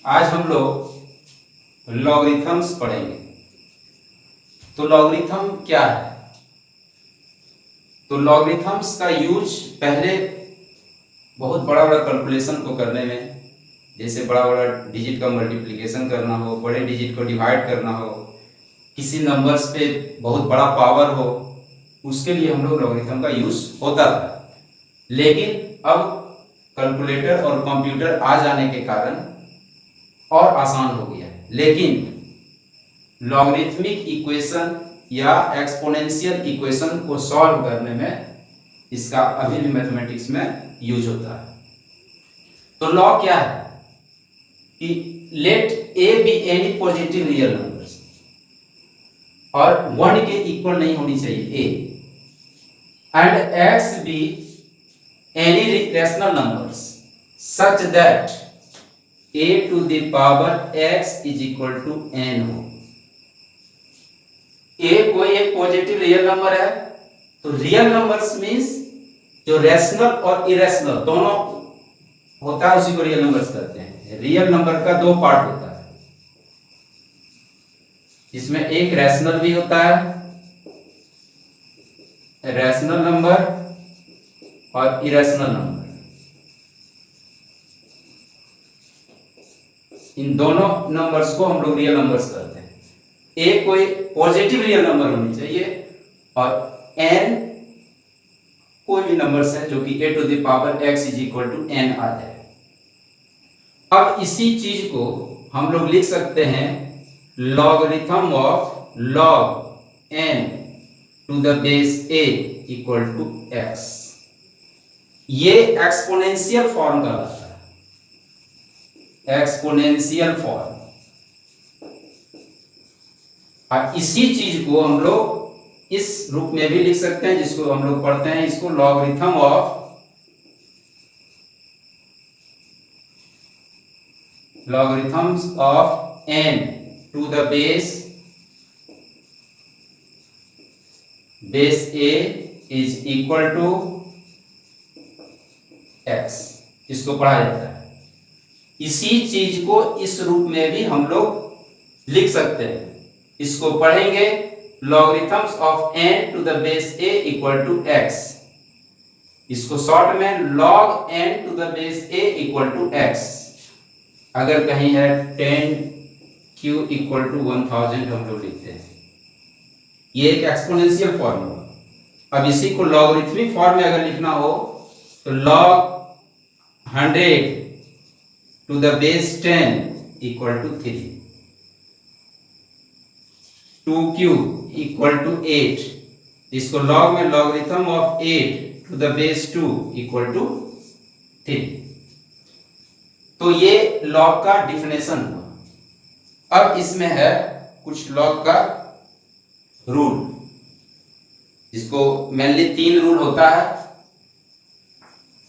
आज हम लोग लॉगरिथम्स पढ़ेंगे। तो लॉगरिथम क्या है? तो लॉगरिथम्स का यूज पहले बहुत बड़ा बड़ा कैलकुलेशन को करने में, जैसे बड़ा बड़ा डिजिट का मल्टीप्लिकेशन करना हो, बड़े डिजिट को डिवाइड करना हो, किसी नंबर्स पे बहुत बड़ा पावर हो, उसके लिए हम लोग लॉगरिथम का यूज होता था। लेकिन अब कैलकुलेटर और कंप्यूटर आ जाने के कारण और आसान हो गया है। लेकिन लॉगरिथमिक इक्वेशन या एक्सपोनेंशियल इक्वेशन को सॉल्व करने में इसका अभी भी मैथमेटिक्स में यूज होता है। तो लॉ क्या है कि let a b any positive real numbers और 1 के इक्वल नहीं होनी चाहिए a, and x b any rational numbers such that a to the power x is equal to n हो। a कोई एक पॉजिटिव रियल नंबर है, तो रियल नंबर्स मींस जो रैशनल और इरेशनल दोनों होता है उसी को रियल नंबर्स कहते हैं। रियल नंबर का दो पार्ट होता है, जिसमें एक रैशनल भी होता है, रैशनल नंबर और इरेशनल नंबर। इन दोनों नंबर्स को हम लोग रियल नंबर्स कहते हैं। ए कोई पॉजिटिव रियल नंबर होनी चाहिए और एन कोई भी नंबर्स है जो कि a to the power x is equal to n आ जाए। अब इसी चीज को हम लोग लिख सकते हैं logarithm of log n to the base a equal to x। ये एक्सपोनेंशियल फॉर्म कहलाता है, एक्सपोनेंशियल फॉर्म। और इसी चीज को हम लोग इस रूप में भी लिख सकते हैं, जिसको हम लोग पढ़ते हैं, इसको logarithm of n to the base a is equal to x। इसको पढ़ा जाता है। इसी चीज को इस रूप में भी हम लोग लिख सकते हैं। इसको पढ़ेंगे logarithms of n to the base a equal to x। इसको शॉर्ट में log n to the base a equal to x। अगर कहीं है 10q इक्वल टू 1000 हम लोग लिखते हैं। ये एक एक्सपोनेंशियल फॉर्म होगा। अब इसी को लॉगरिथमिक फॉर्म में अगर लिखना हो तो log 100 to the base 10 equal to 3, 2q equal to 8। इसको लॉग में logarithm of 8 to the base 2 equal to 3। तो ये लॉग का डिफिनेशन हुआ। अब इसमें है कुछ लॉग का रूल, जिसको मेनली 3 रूल होता है।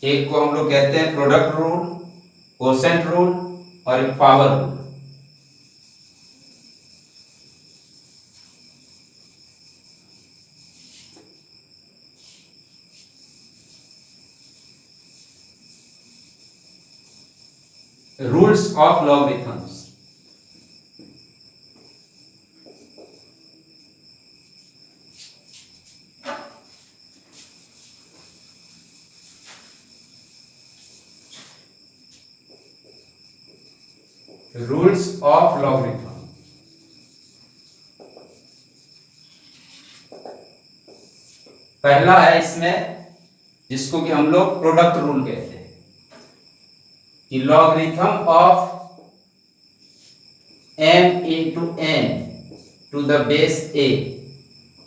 एक को हम लोग कहते हैं प्रोडक्ट रूल, कोसेंट रूल और एक power rule. Rules of logarithms. Rules of logarithm. पहला है इसमें, जिसको कि हम लोग प्रोडक्ट रूल कहते हैं, कि logarithm of m into n to the base a,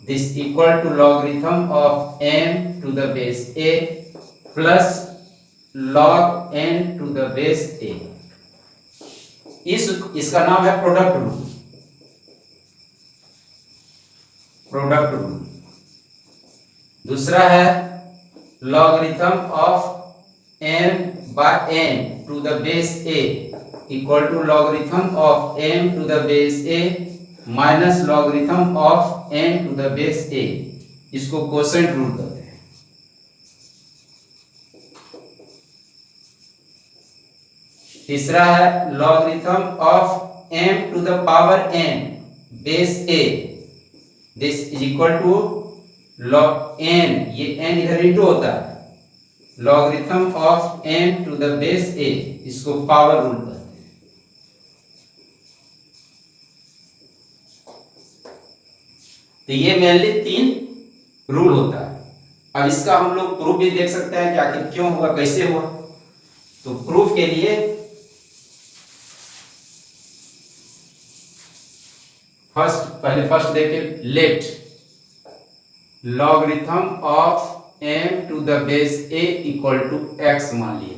this equal to logarithm of m to the base a plus log n to the base a। इसका नाम है प्रोडक्ट रूल। Product rule. दूसरा है logarithm of m by n to the base a equal to logarithm of m to the base a minus logarithm of n to the base a। इसको quotient rule कहते हैं। तीसरा है logarithm of m to the power n base a, this is equal to log n, ये n इधर into होता है, logarithm of m to the base a, इसको पावर रूल कहते हैं। तो ये मेनली 3 रूल होता है। अब इसका हम लोग प्रूफ भी देख सकते हैं कि आखिर क्यों हुआ, कैसे हुआ। तो प्रूफ के लिए फर्स्ट देखिए, let logarithm of m to the base a equal to x मान लिए,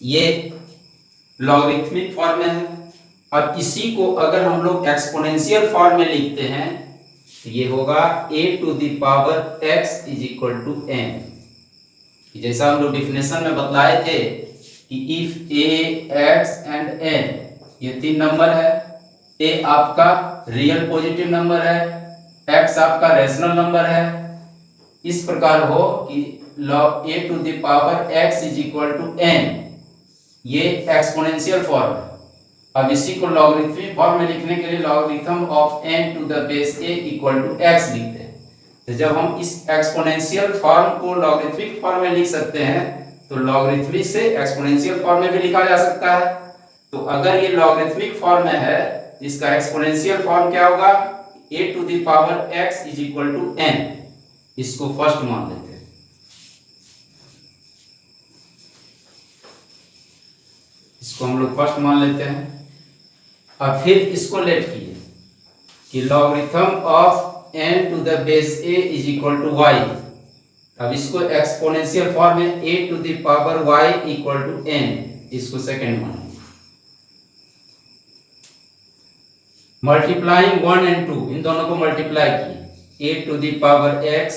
ये लॉगरिथमिक फॉर्म में है। अब इसी को अगर हम लोग एक्सपोनेंशियल फॉर्म में लिखते हैं तो ये होगा a to the power x is equal to n। जैसा हम लोग डिफिनेशन में बतलाए थे कि if a x and n, ये 3 नंबर है, a आपका रियल पॉजिटिव नंबर है, x आपका रेशनल नंबर है, इस प्रकार हो कि log a to the power x is equal to n, ये एक्सपोनेंशियल फॉर्म है। अब इसी को लॉगरिथमिक फॉर्म में लिखने के लिए logarithm of n to the base a equal to x लिखते हैं। तो जब हम इस एक्सपोनेंशियल फॉर्म को लॉगरिथमिक फॉर्म में लिख सकते हैं तो लॉगरिथमिक से एक्सपोनेंशियल फॉर्म में भी लिखा जा सकता है। तो अगर ये लॉगरिथमिक फॉर्म में है, इसका एक्सपोनेंशियल फॉर्म क्या होगा, a to the power x is equal to n, इसको फर्स्ट मान लेते हैं। इसको हम लोग फर्स्ट मान लेते हैं। अब फिर इसको लेट कीजिए कि logarithm of n to the base a is equal to y। अब इसको एक्सपोनेंशियल फॉर्म में a to the power y equal to n, इसको सेकंड मान लीजिए। मल्टीप्लाइंग 1 and 2, इन दोनों को मल्टीप्लाई किए, a to the power x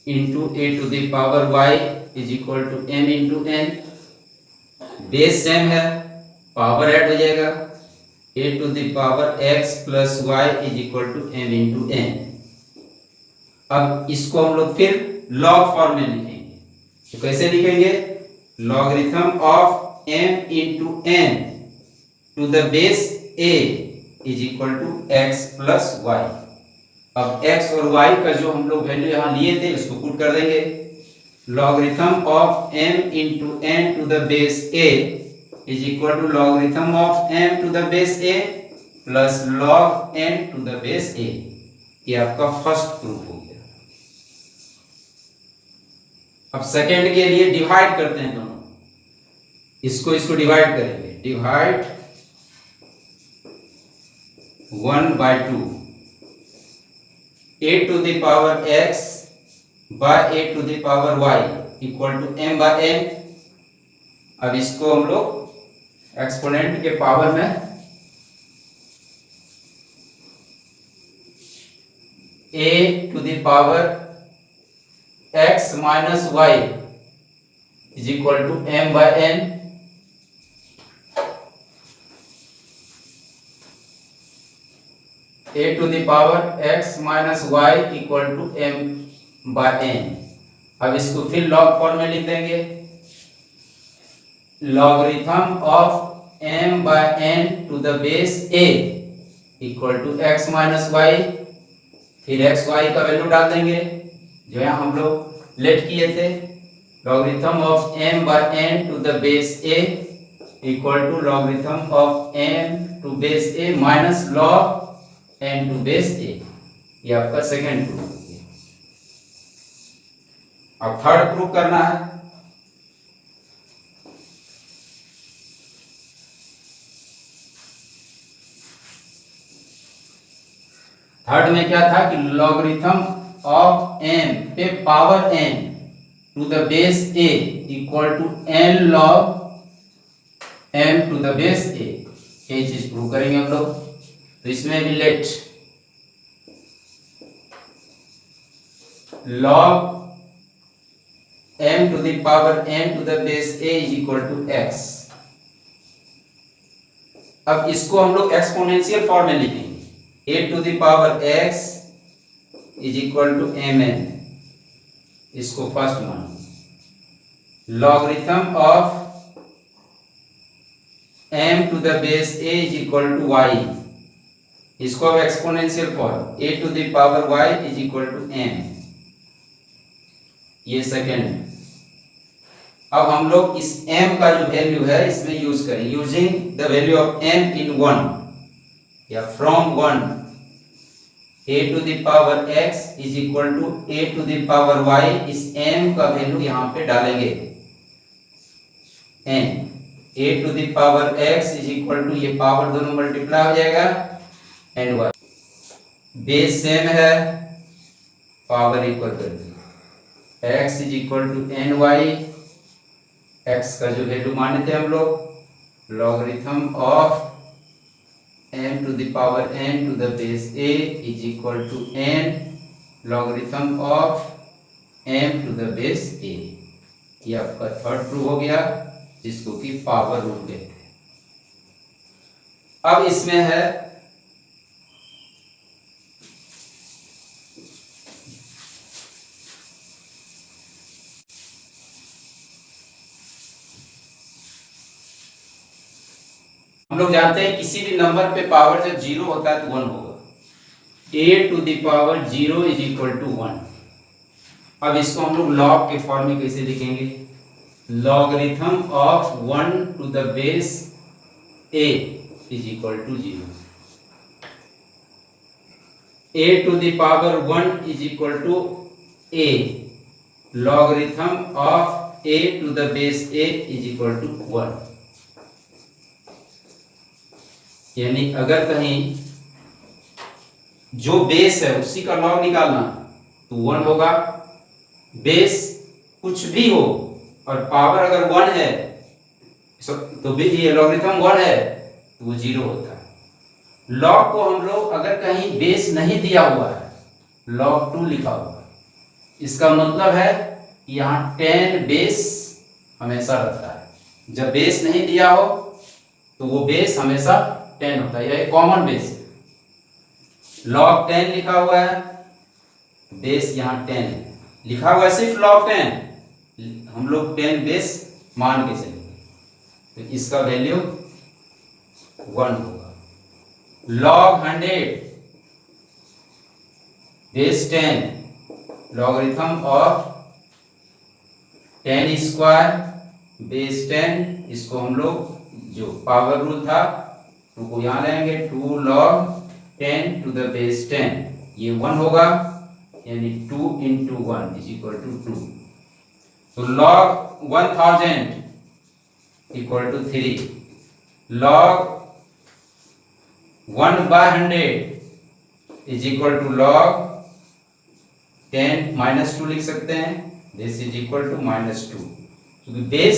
into a to the power y is equal to m into n। Base same है, power add हो जाएगा, a to the power x plus y is equal to m into n। अब इसको हम लोग फिर log form में लिखेंगे। तो कैसे लिखेंगे, logarithm of m into n to the base a is equal to x plus y। अब x और y का जो हम लोग वैल्यू यहाँ लिए थे उसको पुट कर देंगे। Logarithm of m into n to the base a is equal to logarithm of m to the base a plus log n to the base a। ये आपका फर्स्ट प्रूफ हो गया। अब सेकेंड के लिए डिवाइड करते हैं दोनों, इसको डिवाइड करेंगे, divide 1/2 a to the power x by a to the power y equal to m by n। अब इसको हम लोग एक्सपोनेंट के पावर में a to the power x minus y is equal to m by n। a to the power x minus y equal to m by n। अब इसको फिर log form में लिख देंगे, logarithm of m by n to the base a equal to x minus y। फिर x y का value डाल देंगे जो यहाँ हम लोग लेट किए थे, logarithm of m by n to the base a equal to logarithm of m to base a minus log n to base a। ये आपका सेकेंड प्रूफ हो गया। अब थर्ड प्रूफ करना है। थर्ड में क्या था कि लॉगरिथम ऑफ m पे power n to the base a equal to n log m to the base a। ये चीज प्रूव करेंगे हम लोग। तो इसमें भी let log m to the power n to the base a is equal to x। अब इसको हम लोग एक्सपोनेंशियल फॉर्म में लिखेंगे, a to the power x is equal to mn। इसको फर्स्ट मान, logarithm of m to the base a is equal to y, इसको अब exponential form a to the power y is equal to m, ये second है। अब हम लोग इस m का जो वैल्यू है इसमें यूज करें, using the value of m in 1 या from 1 a to the power x is equal to a to the power y, इस m का वैल्यू यहाँ पे डालेंगे n, a to the power x is equal to, ये power दोनों multiply हो जाएगा एंड y, बेस सेम है, पावर इक्वल कर दी, x is equal to n y, x का जो वैल्यू माने थे हम लोग logarithm of m to the power n to the base a is equal to n logarithm of m to the base a, ये आपका थर्ड प्रूफ हो गया जिसको कि पावर रूल कहते हैं। अब इसमें है हम लोग जानते हैं किसी भी नंबर पे पावर जब जीरो होता है तो 1 होगा, a to the power 0 is equal to 1। अब इसको हम लोग लॉग के फॉर्म में कैसे लिखेंगे, logarithm of 1 to the base a is equal to 0, a to the power 1 is equal to a, logarithm of a to the base a is equal to 1। यानी अगर कहीं जो बेस है उसी का लॉग निकालना तो 1 होगा, बेस कुछ भी हो और पावर अगर 1 है तो भी ये लॉगरिथम 1 है तो वो 0 होता है। लॉग को हम लोग अगर कहीं बेस नहीं दिया हुआ है, लॉग 2 लिखा हुआ है, इसका मतलब है यहाँ 10 बेस हमेशा रहता है, जब बेस नहीं दिया हो तो वो बेस हमेशा 10 होता है, यह कॉमन बेस है। लॉग 10 लिखा हुआ है, बेस यहाँ 10 लिखा हुआ है, सिर्फ लॉग 10 हम लोग 10 बेस मान के चलेंगे तो इसका वैल्यू 1 होगा। Log 100 base 10, logarithm of 10 square base 10, इसको हम लोग जो पावर रूल था को यहाँ लेंगे 2 log 10 टू द बेस 10, ये 1 होगा, यानी 2 into 1 इज इक्वल टू 2। तो log 1000 equal to 3, log 1/100 is equal to log 10 -2 लिख सकते हैं, दिस इज इक्वल टू -2, क्योंकि बेस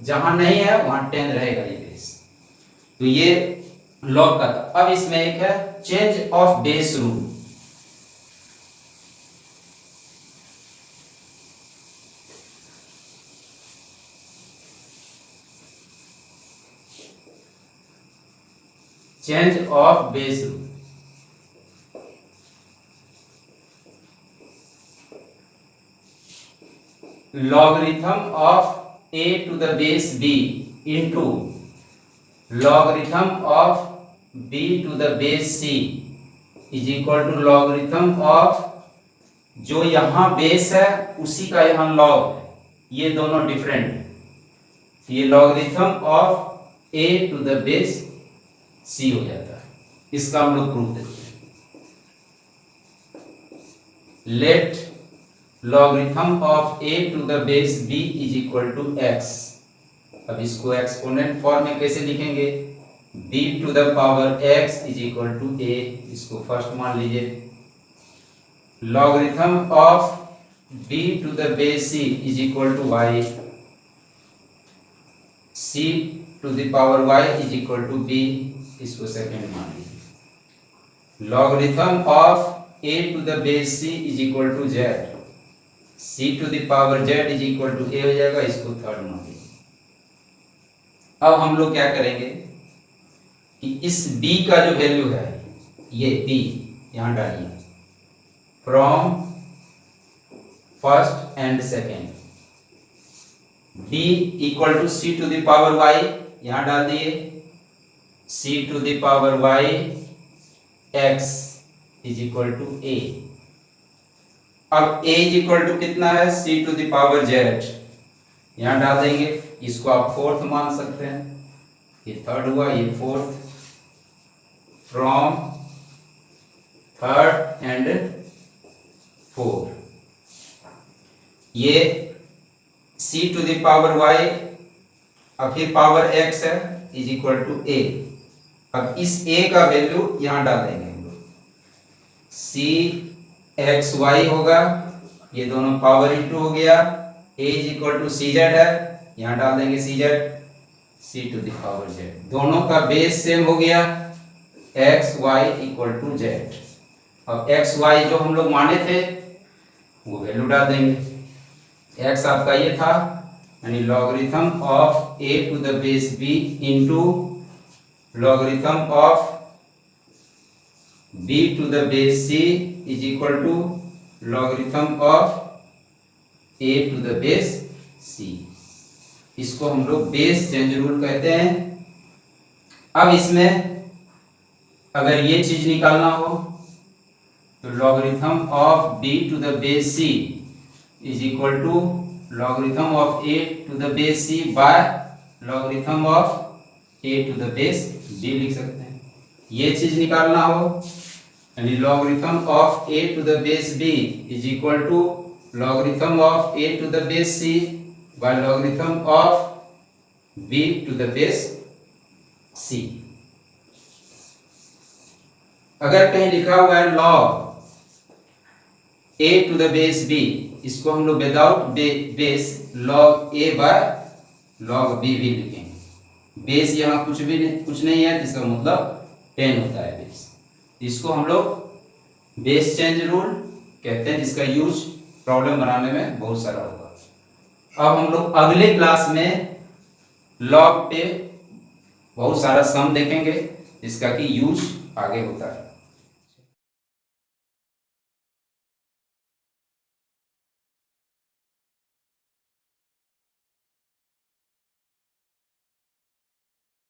जहां नहीं है वहां 10 रहेगा ये बेस। तो ये लॉग का था। अब इसमें एक है change of base rule, change of base rule. Logarithm of a to the base b into logarithm of b to the base c is equal to logarithm of जो यहां बेस है उसी का यहां लॉग है, ये दोनों डिफरेंट, ये logarithm of a to the base c हो जाता है। इसका हम लोग प्रूफ देते हैं। Let logarithm of a to the base b is equal to x। अब इसको एक्सपोनेंट फॉर्म में कैसे लिखेंगे, b to the power x is equal to a, इसको फर्स्ट मान लीजिए। Logarithm of b to the base c is equal to y, c to the power y is equal to b, इसको second मान लीजिए। Logarithm of a to the base c is equal to z, c to the power z is equal to a हो जाएगा, इसको third मान लीजिए। अब हम लोग क्या करेंगे कि इस b का जो वैल्यू है, ये b यहां डालिए, from first and second, b equal to c to the power y यहां डाल दिए, c to the power y x is equal to a। अब a इज इक्वल टू कितना है, c to the power z, यहां डाल देंगे। इसको आप फोर्थ मान सकते हैं, ये थर्ड हुआ, ये fourth, from third and four. ये c to the power y और फिर पावर x है इज इक्वल टू a। अब इस a का वैल्यू यहां डाल देंगे हम लोग, c x y होगा, ये दोनों पावर इंटू हो गया, a is equal to c z है, यहां डाल देंगे c z, c to the power z, दोनों का बेस सेम हो गया, x y equal to z। अब x y जो हम लोग माने थे वो वैल्यू डाल देंगे। x आपका ये था, यानी logarithm of a to the base b into logarithm of b to the base c is equal to logarithm of a to the base c। इसको हम लोग बेस चेंज रूल कहते हैं। अब इसमें अगर ये चीज निकालना हो तो logarithm of b to the base c is equal to logarithm of a to the base c by logarithm of a to the base b लिख सकते हैं। ये चीज निकालना हो यानी logarithm of a to the base b is equal to logarithm of a to the base c by logarithm of b to the base c। अगर कहीं लिखा हुआ है log a to the base b, इसको हम लोग without base log a by log b भी लिखेंगे। बेस यहाँ कुछ नहीं है, जिसका मतलब 10 होता है बेस। इसको हम लोग बेस चेंज रूल कहते हैं, जिसका यूज प्रॉब्लम बनाने में बहुत सारा होगा। अब हम लोग अगले क्लास में लॉग पे बहुत सारा सम देखेंगे, जिसका कि यूज आगे होता है।